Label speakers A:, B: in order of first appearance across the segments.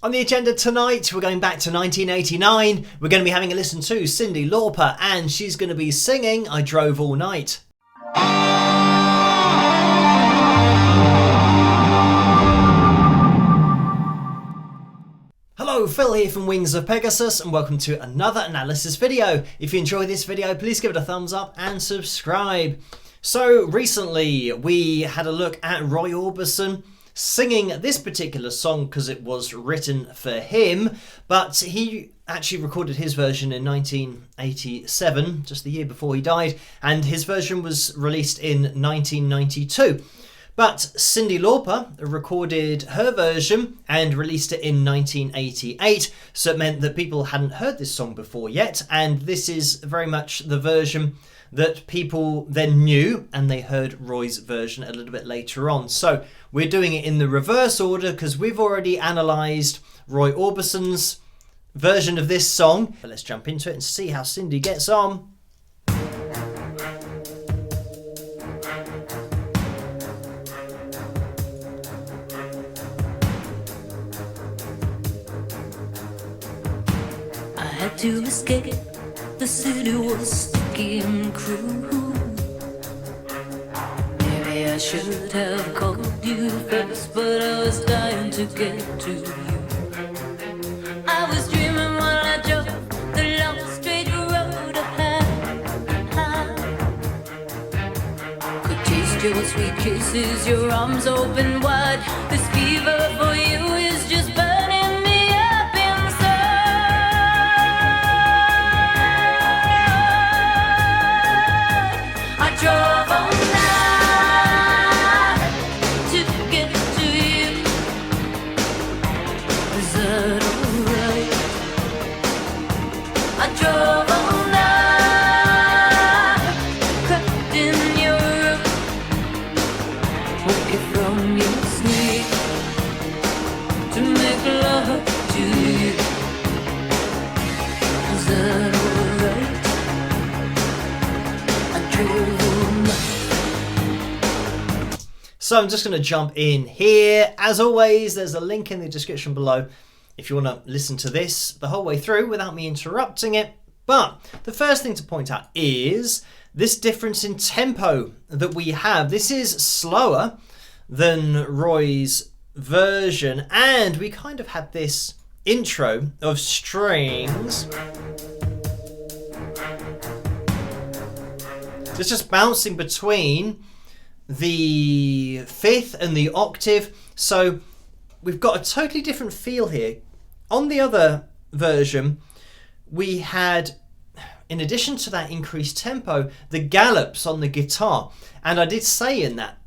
A: On the agenda tonight, we're going back to 1989. We're going to be having a listen to Cyndi Lauper, and she's going to be singing I Drove All Night. Hello, Phil here from Wings of Pegasus, and welcome to another analysis video. If you enjoy this video, please give it a thumbs up and subscribe. So recently we had a look at Roy Orbison singing this particular song because it was written for him, but he actually recorded his version in 1987, just the year before he died, and his version was released in 1992. But Cyndi Lauper recorded her version and released it in 1988, so it meant that people hadn't heard this song before yet, and this is very much the version that people then knew, and they heard Roy's version a little bit later on. So we're doing it in the reverse order because we've already analysed Roy Orbison's version of this song. But let's jump into it and see how Cyndi gets on.
B: I had to escape, the city was sticky and cruel. Maybe I should have called you first, but I was dying to get to you. I was dreaming while I drove the long straight road ahead. Could taste your sweet kisses, your arms open wide. This fever for you is just burning me up inside. I drove all night to get to you. Is that alright? I drove all night, crept in your room, woke you from your sleep to make love to you. Is that alright? I drove all night.
A: So I'm just going to jump in here. As always, there's a link in the description below if you want to listen to this the whole way through without me interrupting it. But the first thing to point out is this difference in tempo that we have. This is slower than Roy's version, and we kind of had this intro of strings. It's just bouncing between the fifth and the octave, so we've got a totally different feel here. On the other version, we had, in addition to that increased tempo, the gallops on the guitar, and I did say in that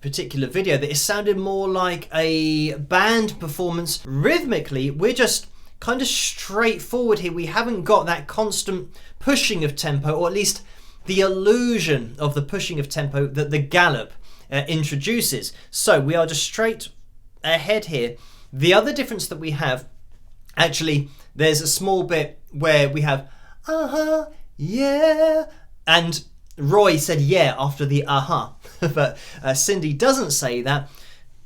A: particular video that it sounded more like a band performance. Rhythmically, we're just kind of straightforward here. We haven't got that constant pushing of tempo, or at least the illusion of the pushing of tempo that the gallop introduces. So we are just straight ahead here. The other difference that we have, actually, there's a small bit where we have yeah, and Roy said yeah after the but Cyndi doesn't say that.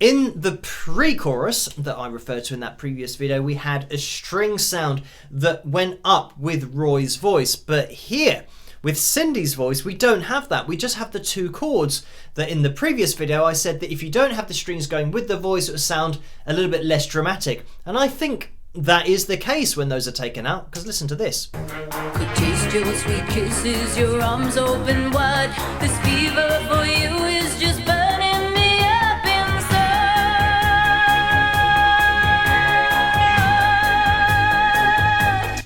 A: In the pre-chorus that I referred to in that previous video, we had a string sound that went up with Roy's voice, but here with Cyndi's voice, we don't have that. We just have the two chords that in the previous video I said that if you don't have the strings going with the voice, it would sound a little bit less dramatic. And I think that is the case when those are taken out, because listen to this.
B: Could taste your sweet kisses, your arms open wide. This fever for you is just burning me up inside.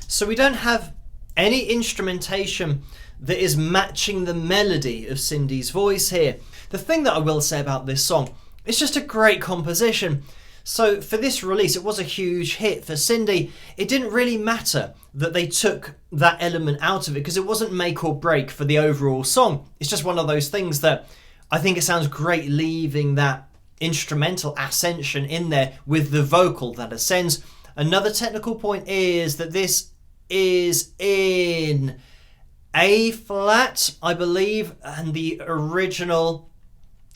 A: So we don't have any instrumentation that is matching the melody of Cyndi's voice here. The thing that I will say about this song, it's just a great composition. So for this release, it was a huge hit for Cyndi. It didn't really matter that they took that element out of it because it wasn't make or break for the overall song. It's just one of those things that I think it sounds great leaving that instrumental ascension in there with the vocal that ascends. Another technical point is that this is in A flat, I believe, and the original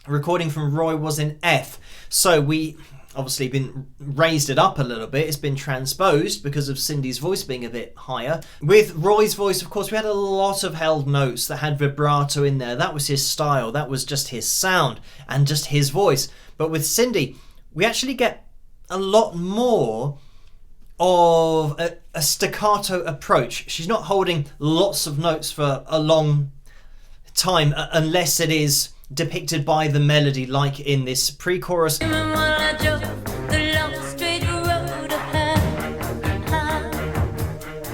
A: recording from Roy was in F. So we obviously been raised it up a little bit. It's been transposed because of Cyndi's voice being a bit higher. With Roy's voice, of course, we had a lot of held notes that had vibrato in there. That was his style. That was just his sound and just his voice. But with Cyndi, we actually get a lot more of a staccato approach. She's not holding lots of notes for a long time unless it is depicted by the melody, like in this pre-chorus.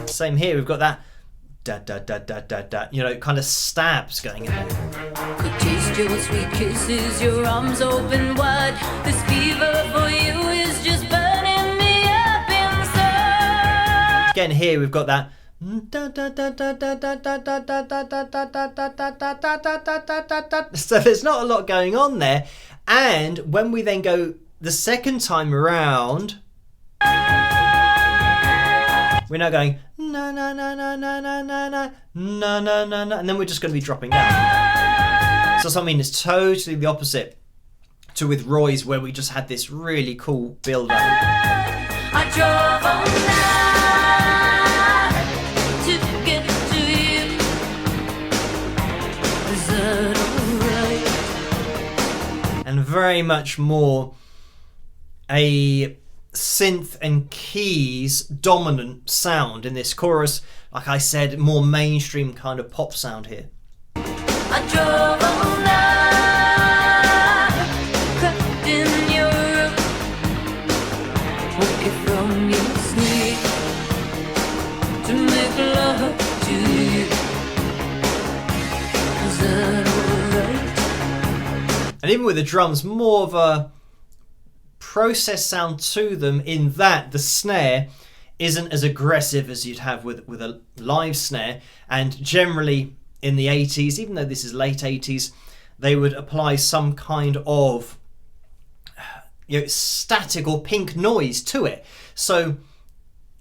A: Same here, we've got that da da da da da da, you know, kind of stabs going in there.
B: Could taste your sweet kisses, your arms open wide. This fever for you is just burning me up inside.
A: Again, here we've got that. So there's not a lot going on there. And when we then go the second time around, we're now going na na na na na na na na na na na na, and then we're just going to be dropping down. So something is totally the opposite to with Roy's, where we just had this really cool build up.
B: I drove all night to get to you. Is that alright?
A: And very much more a synth and keys dominant sound in this chorus. Like I said, more mainstream kind of pop sound here.
B: I drove all night, crept in your room, woke you from your sleep to make love to you. Is that alright?
A: And even with the drums, more of a process sound to them, in that the snare isn't as aggressive as you'd have with a live snare. And generally in the 80s, even though this is late 80s, they would apply some kind of, you know, static or pink noise to it. So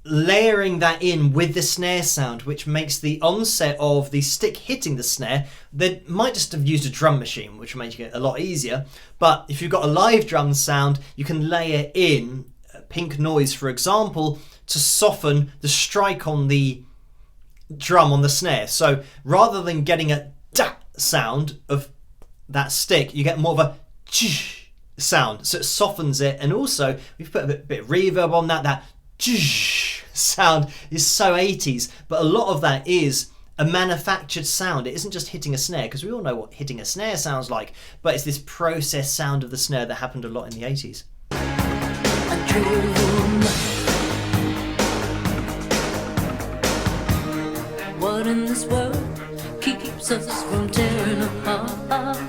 A: layering that in with the snare sound, which makes the onset of the stick hitting the snare, they might just have used a drum machine, which makes it a lot easier. But if you've got a live drum sound, you can layer in pink noise, for example, to soften the strike on the drum on the snare. So rather than getting a da sound of that stick, you get more of a ch sound. So it softens it, and also we've put a bit of reverb on that. That sound is so 80s, but a lot of that is a manufactured sound. It isn't just hitting a snare, because we all know what hitting a snare sounds like, but it's this processed sound of the snare that happened a lot in the 80s.
B: What in this world keeps us from tearing apart?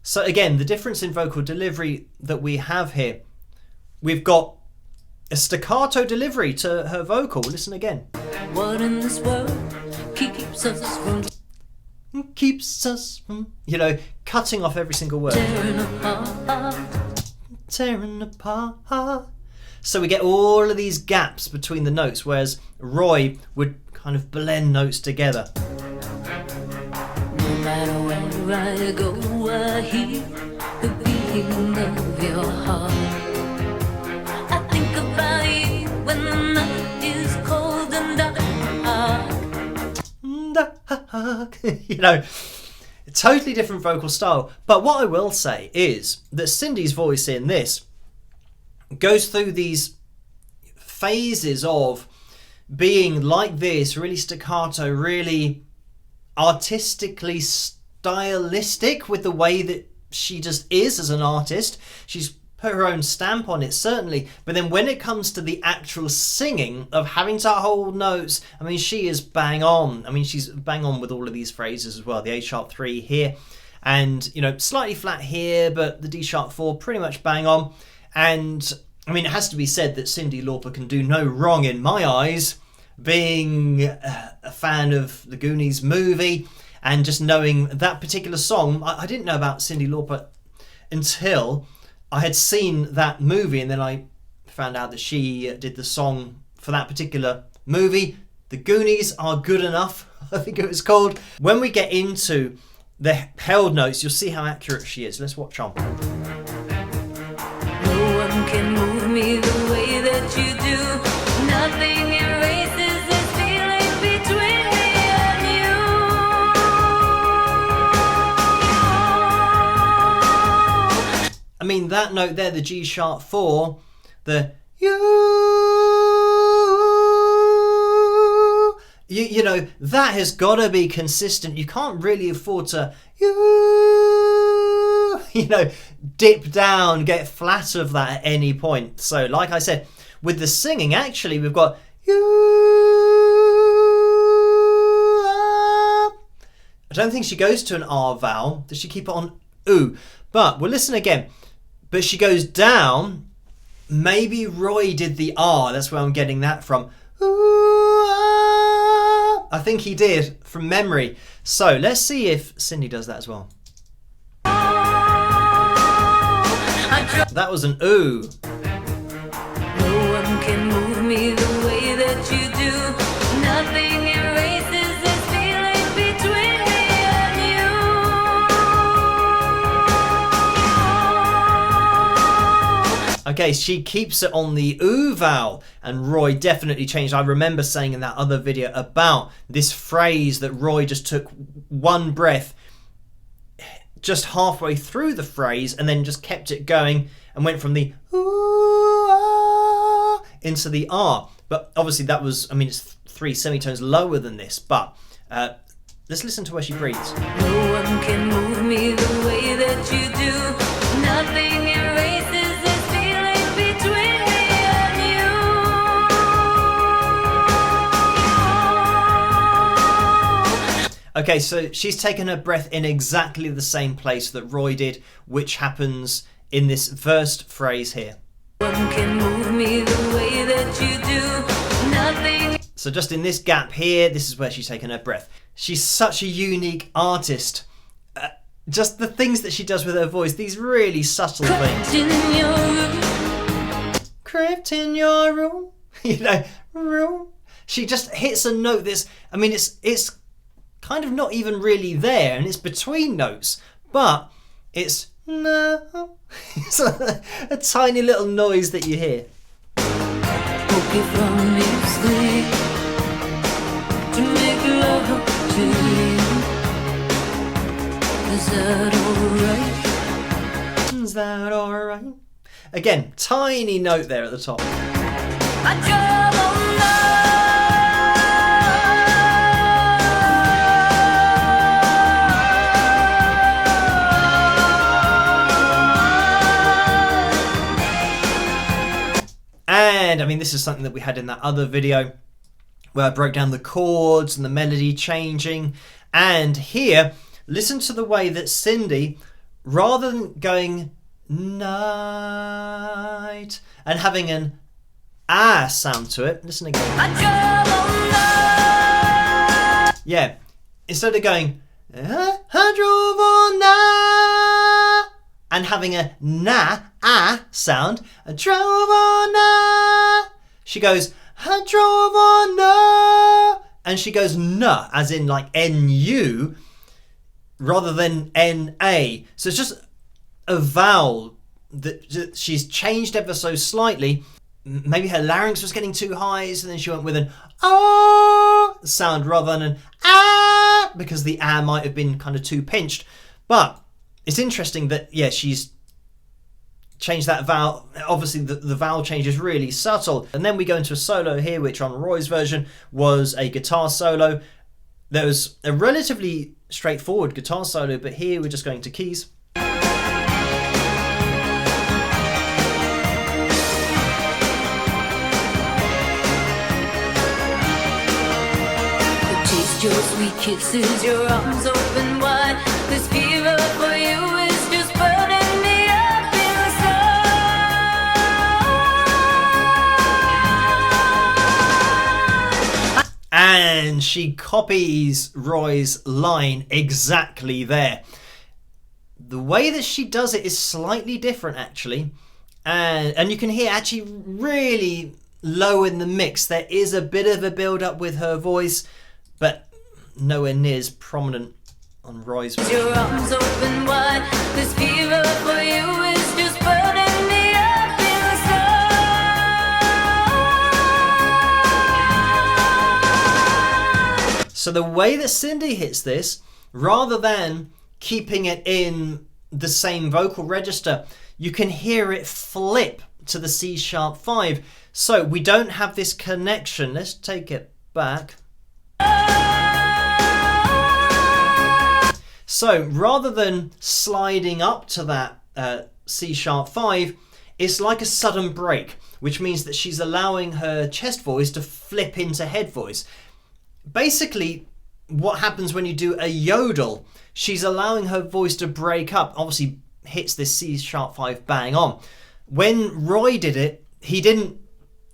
A: So again, the difference in vocal delivery that we have here, we've got a staccato delivery to her vocal. Listen again.
B: What in this world keeps us from
A: you know, cutting off every single word.
B: tearing apart?
A: So we get all of these gaps between the notes, whereas Roy would kind of blend notes together.
B: No matter where I go, I hear the beating of your heart. I think about you when the night is cold and dark.
A: You know, totally different vocal style. But what I will say is that Cyndi's voice in this goes through these phases of being like this, really staccato, really artistically stylistic with the way that she just is as an artist. She's put her own stamp on it, certainly, but then when it comes to the actual singing of having to hold notes, I mean, she is bang on. I mean, she's bang on with all of these phrases as well. The A-sharp 3 here, and, you know, slightly flat here, but the D-sharp 4 pretty much bang on. And I mean, it has to be said that Cyndi Lauper can do no wrong in my eyes, being a fan of the Goonies movie and just knowing that particular song. I didn't know about Cyndi Lauper until I had seen that movie, and then I found out that she did the song for that particular movie. The Goonies Are Good Enough, I think it was called. When we get into the held notes, you'll see how accurate she is. Let's watch on.
B: No one can move me the way that you do. Nothing erases this feeling between me and you.
A: I mean, that note there, the G sharp 4, the you know, that has got to be consistent. You can't really afford to you know, dip down, get flat of that at any point. So like I said, with the singing, actually we've got I don't think she goes to an R vowel. Does she keep it on oo? But we'll listen again. But she goes down. Maybe Roy did the R. That's where I'm getting that from. I think he did from memory. So let's see if Cyndi does that as well. That was an ooh.
B: No one can move me the way that you do. Nothing erases this feeling between me and you.
A: Okay, she keeps it on the ooh vowel, and Roy definitely changed. I remember saying in that other video about this phrase that Roy just took one breath just halfway through the phrase and then just kept it going and went from the ooh ah into the R. But obviously that was, I mean, it's 3 semitones lower than this, but let's listen to where she breathes.
B: No one can move me the way that you do. Nothing erases this feeling between me and you.
A: Okay, so she's taken her breath in exactly the same place that Roy did, which happens in this first phrase here.
B: No one can move me the way that you do. Nothing.
A: So just in this gap here, this is where she's taken her breath. She's such a unique artist. Just the things that she does with her voice, these really subtle things. Crept in your room, you know, room. She just hits a note that's, I mean, it's kind of not even really there, and it's between notes, but it's no. It's a tiny little noise that you hear.
B: Woke you from your sleep to make love to you. Is that alright?
A: Is that alright? Again, tiny note there at the top.
B: I drove all night.
A: And I mean, this is something that we had in that other video where I broke down the chords and the melody changing. And here, listen to the way that Cyndi, rather than going night and having an ah sound to it, listen again.
B: I drove all night.
A: Yeah, instead of going I drove all night and having a na ah sound, I drove all night. She goes I drove all night, and she goes na as in like nu rather than na. So it's just a vowel that she's changed ever so slightly. Maybe her larynx was getting too high, so then she went with an ah sound rather than an ah, because the ah might have been kind of too pinched. But it's interesting that, yeah, she's changed that vowel. Obviously the vowel change is really subtle. And then we go into a solo here, which on Roy's version was a guitar solo. There was a relatively straightforward guitar solo, but here we're just going to keys.
B: Taste your sweet kisses, your arms open wide. This fever for you is just burning me up inside.
A: And she copies Roy's line exactly there. The way that she does it is slightly different, actually. And you can hear actually really low in the mix. There is a bit of a build-up with her voice, but nowhere near as prominent on Roy's voice.
B: Your arms open wide. This fever for you is just burning me up inside.
A: So the way that Cyndi hits this, rather than keeping it in the same vocal register, you can hear it flip to the C#5. So we don't have this connection. Let's take it back. So rather than sliding up to that C#5, it's like a sudden break, which means that she's allowing her chest voice to flip into head voice. Basically, what happens when you do a yodel, she's allowing her voice to break up, obviously hits this C#5 bang on. When Roy did it, he didn't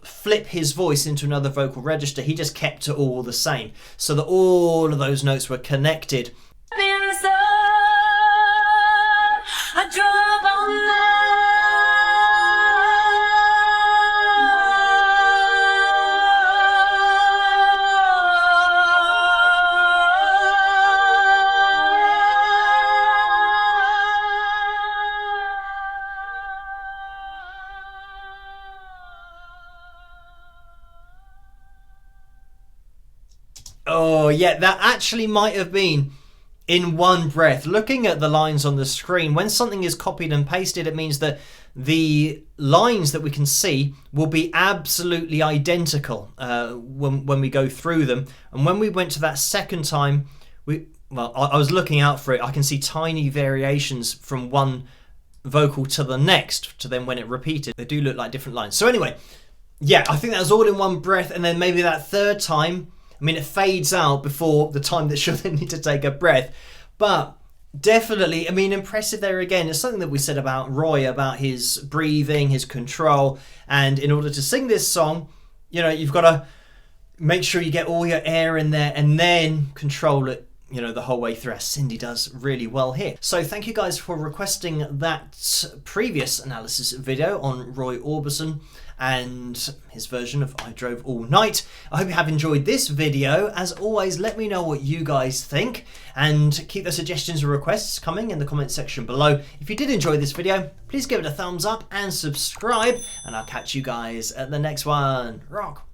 A: flip his voice into another vocal register, he just kept it all the same, so that all of those notes were connected. Oh yeah, that actually might have been in one breath. Looking at the lines on the screen, when something is copied and pasted, it means that the lines that we can see will be absolutely identical when we go through them. And when we went to that second time, I was looking out for it. I can see tiny variations from one vocal to the next, to then when it repeated. They do look like different lines. So anyway, yeah, I think that was all in one breath. And then maybe that third time, I mean, it fades out before the time that she'll then need to take a breath. But definitely, I mean, impressive there again. It's something that we said about Roy, about his breathing, his control. And in order to sing this song, you know, you've got to make sure you get all your air in there and then control it, you know, the whole way through, as Cyndi does really well here. So thank you guys for requesting that previous analysis video on Roy Orbison and his version of I Drove All Night. I hope you have enjoyed this video. As always, let me know what you guys think and keep the suggestions and requests coming in the comment section below. If you did enjoy this video, please give it a thumbs up and subscribe, and I'll catch you guys at the next one. Rock!